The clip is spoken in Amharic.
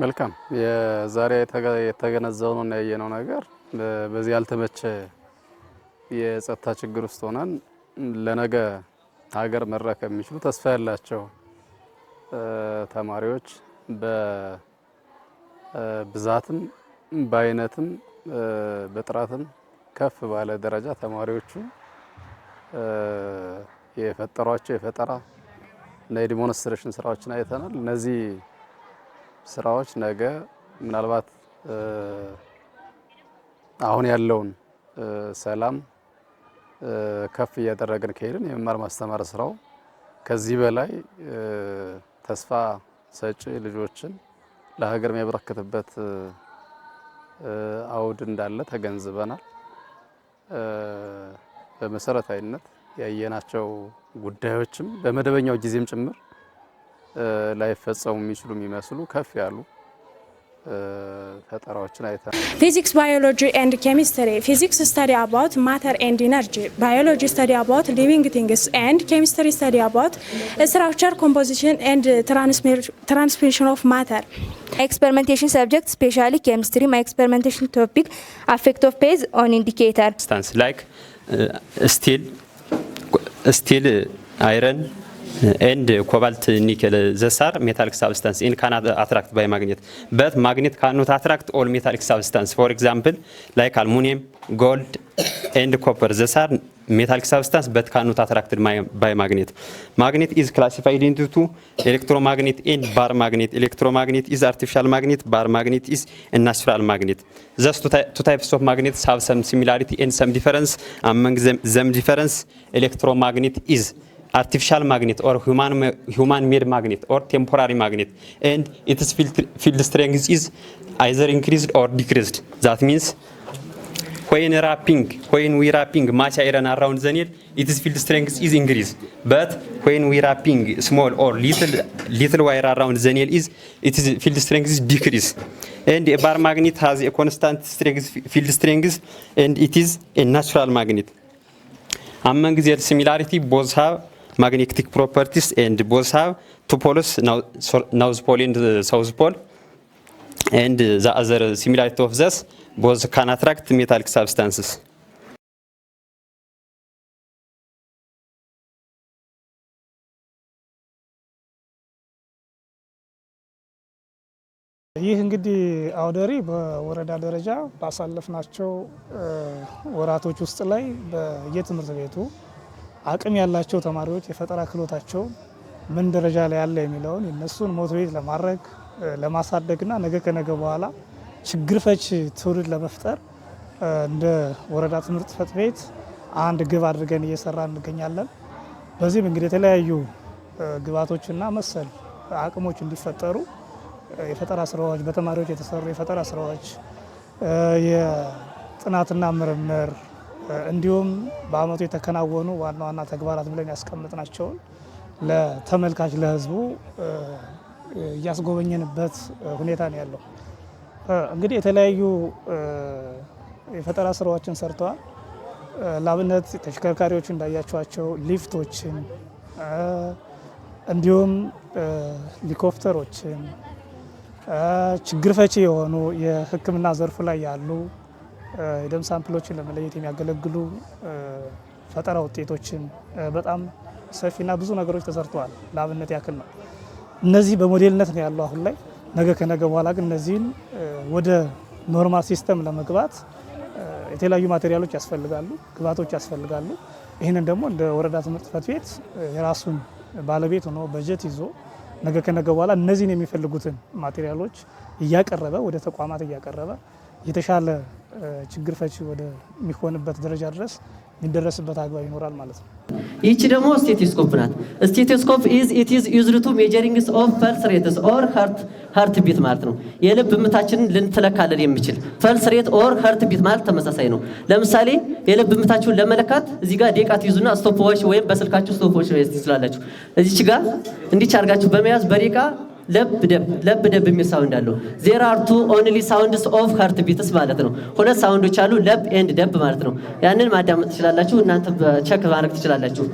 መልካም የዛሬ የተገነዘበው ነው ያየነው ነገር በዚህ ያልተመቸ የጸጥታ ችግር ውስጥ ሆነን ለነገ ሀገር መረከብ የሚችሉ ተስፋ ያላቸው ተማሪዎች በብዛትም በአይነትም በጥራትም ከፍ ባለ ደረጃ ተማሪዎቹ የፈጠሯቸው የፈጠራ እና የዲሞንስትሬሽን ስራዎችን አይተናል። እነዚህ ስራዎች ነገ ምናልባት አሁን ያለውን ሰላም ከፍ እያደረግን ከሄድን የመማር ማስተማር ስራው ከዚህ በላይ ተስፋ ሰጪ ልጆችን ለሀገር የሚያበረክትበት አውድ እንዳለ ተገንዝበናል። በመሰረታዊነት ያየናቸው ጉዳዮችም በመደበኛው ጊዜም ጭምር ላይፈጸሙ የሚችሉ የሚመስሉ ከፍ ያሉ ፈጠራዎችን አይተናል። Physics, biology and chemistry. Physics study about matter and energy. Biology study about living things and chemistry study about structure, composition and transmission of matter. Experimentation subject, especially chemistry. My experimentation topic, effect of phase on indicator. Like steel, iron and cobalt, nickel, these are metallic substances and cannot attract by magnet. But magnet cannot attract all metallic substances. For example, like aluminum, gold and copper. These are metallic substances but cannot attract by magnet. Magnet is classified into two: electromagnet and bar magnet. Electromagnet is artificial magnet, bar magnet is a natural magnet. Those two types of magnets have some similarity and some difference. Among them difference, electromagnet is artificial magnet or human made magnet or temporary magnet, and its field strength is either increased or decreased. That means when we wrapping much iron around the needle, its field strength is increased. But when we wrapping small or little wire around the needle, its field strength is decreased. And a bar magnet has a constant field strength, and it is a natural magnet. Among their similarity, both have magnetic properties and both have two poles, north pole and south pole. And the other similarity of this, both can attract metallic substances. ይህ እንግዲህ አውደሪ በወረዳ ደረጃ ባሳለፍናቸው ወራቶች ውስጥ ላይ በየትምህርት ቤቱ አቅም ያላቸው ተማሪዎች የፈጠራ ክህሎታቸው ምን ደረጃ ላይ ያለ የሚለውን የነሱን ሞቲቬት ለማድረግ ለማሳደግና ነገ ከነገ በኋላ ችግር ፈች ትውልድ ለመፍጠር እንደ ወረዳ ትምህርት ጽሕፈት ቤት አንድ ግብ አድርገን እየሰራን እንገኛለን። በዚህም እንግዲህ የተለያዩ ግብዓቶችና መሰል አቅሞች እንዲፈጠሩ የፈጠራ ስራዎች በተማሪዎች የተሰሩ የፈጠራ ስራዎች የጥናትና ምርምር እንዲሁም በአመቱ የተከናወኑ ዋና ዋና ተግባራት ብለን ያስቀምጥናቸውን ለተመልካች ለህዝቡ እያስጎበኘንበት ሁኔታ ነው ያለው። እንግዲህ የተለያዩ የፈጠራ ስራዎችን ሰርተዋል። ላብነት ተሽከርካሪዎች እንዳያቸዋቸው ሊፍቶችን እንዲሁም ሄሊኮፕተሮችን ችግር ፈቺ የሆኑ የሕክምና ዘርፉ ላይ ያሉ የደም ሳምፕሎችን ለመለየት የሚያገለግሉ ፈጠራ ውጤቶችን በጣም ሰፊና ብዙ ነገሮች ተሰርተዋል። ላብነት ያክል ነው። እነዚህ በሞዴልነት ነው ያለው አሁን ላይ። ነገ ከነገ በኋላ ግን እነዚህን ወደ ኖርማል ሲስተም ለመግባት የተለያዩ ማቴሪያሎች ያስፈልጋሉ፣ ግብዓቶች ያስፈልጋሉ። ይህንን ደግሞ እንደ ወረዳ ትምህርት ጽሕፈት ቤት የራሱን ባለቤት ሆኖ በጀት ይዞ ነገ ከነገ በኋላ እነዚህን የሚፈልጉትን ማቴሪያሎች እያቀረበ ወደ ተቋማት እያቀረበ የተሻለ ችግር ፈቺ ወደ ሚሆንበት ደረጃ ድረስ የሚደረስበት አግባብ ይኖራል ማለት ነው። ይቺ ደግሞ ስቴቶስኮፕ ናት። ስቴቶስኮፕ ኢት ኢዝ ዩዝድ ቱ ሜጀሪንግስ ኦፍ ፐልስ ሬትስ ኦር ሃርት ቢት ማለት ነው። የልብ ምታችንን ልንተለካለን የሚችል ፐልስ ሬት ኦር ሃርት ቢት ማለት ተመሳሳይ ነው። ለምሳሌ የልብ ምታችሁን ለመለካት እዚህ ጋር ደቂቃ ትይዙና ስቶፕ ዎች ወይም በስልካችሁ ስቶፕ ዎች ላይ ትይዛላችሁ። እዚች ጋር እንዲች አድርጋችሁ በመያዝ በደቂቃ ለብ ደብ የሚል ሳውንድ አለው። ዜር አር ቱ ኦንሊ ሳውንድስ ኦፍ ሃርት ቢትስ ማለት ነው። ሁለት ሳውንዶች አሉ፣ ለብ ኤንድ ደብ ማለት ነው። ያንን ማዳመጥ ትችላላችሁ። እናንተ ቼክ ማድረግ ትችላላችሁ።